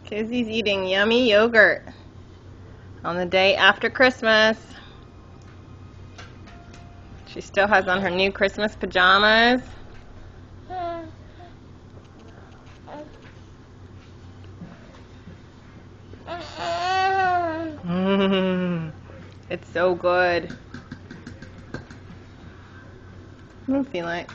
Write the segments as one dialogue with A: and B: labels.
A: Kizzy's eating yummy yogurt on the day after Christmas. She still has on her new Christmas pajamas. It's so good. Felix.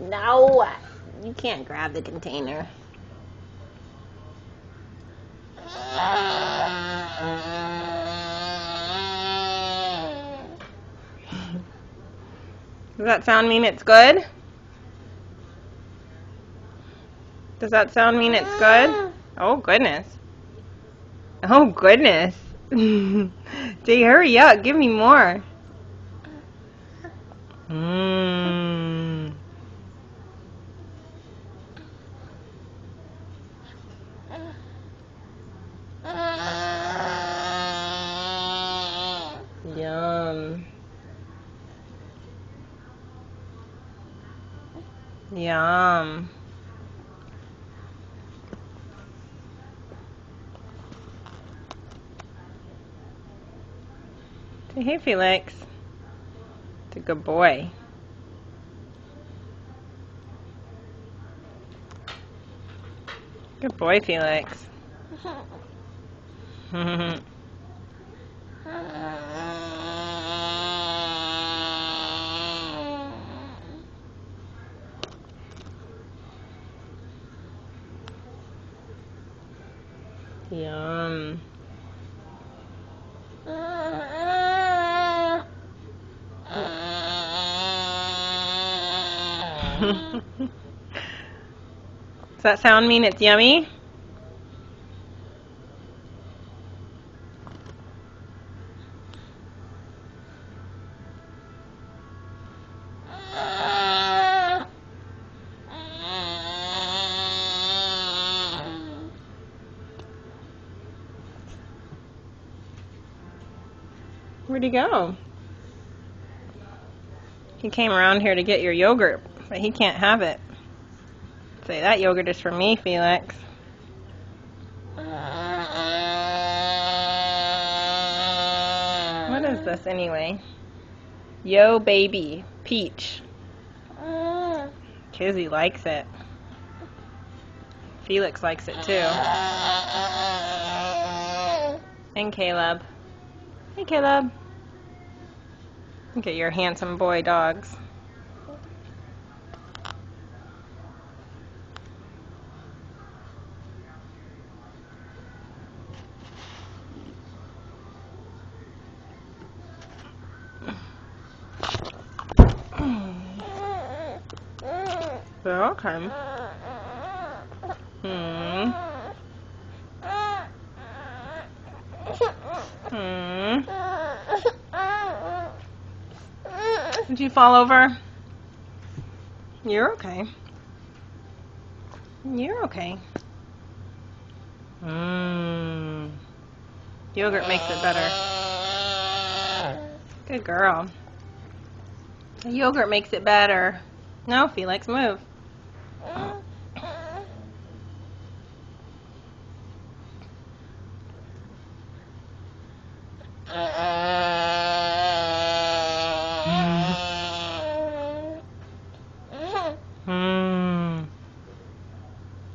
A: No, you can't grab the container. Does that sound mean it's good? Does that sound mean it's good? Oh goodness. Oh goodness. Jay, hurry up, give me more. Yum. Yum. Say hey, Felix. It's a good boy. Good boy, Felix. Yum. Does that sound mean it's yummy? Where'd he go? He came around here to get your yogurt, but he can't have it. Say, that yogurt is for me, Felix. What is this anyway? Yo Baby Peach. Kizzy likes it. Felix likes it too. And Caleb. Hey, Caleb. Look at your handsome boy dogs. They're okay. Did you fall over? You're okay. You're okay. Yogurt makes it better. Good girl. The yogurt makes it better. No, Felix, move.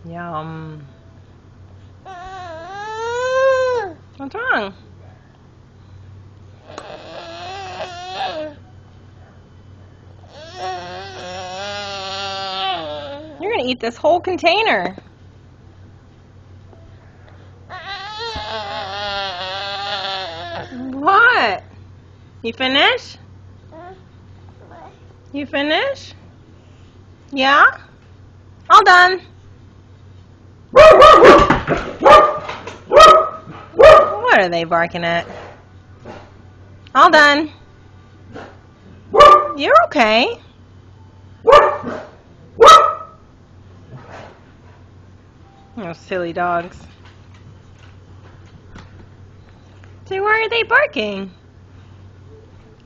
A: Yum. What's wrong? You're gonna eat this whole container. What? You finish? You finish? Yeah? All done. What are they barking at? All done. You're okay. Oh, silly dogs. Say, why are they barking?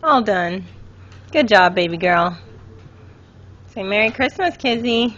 A: All done. Good job, baby girl. Say Merry Christmas, Kizzy.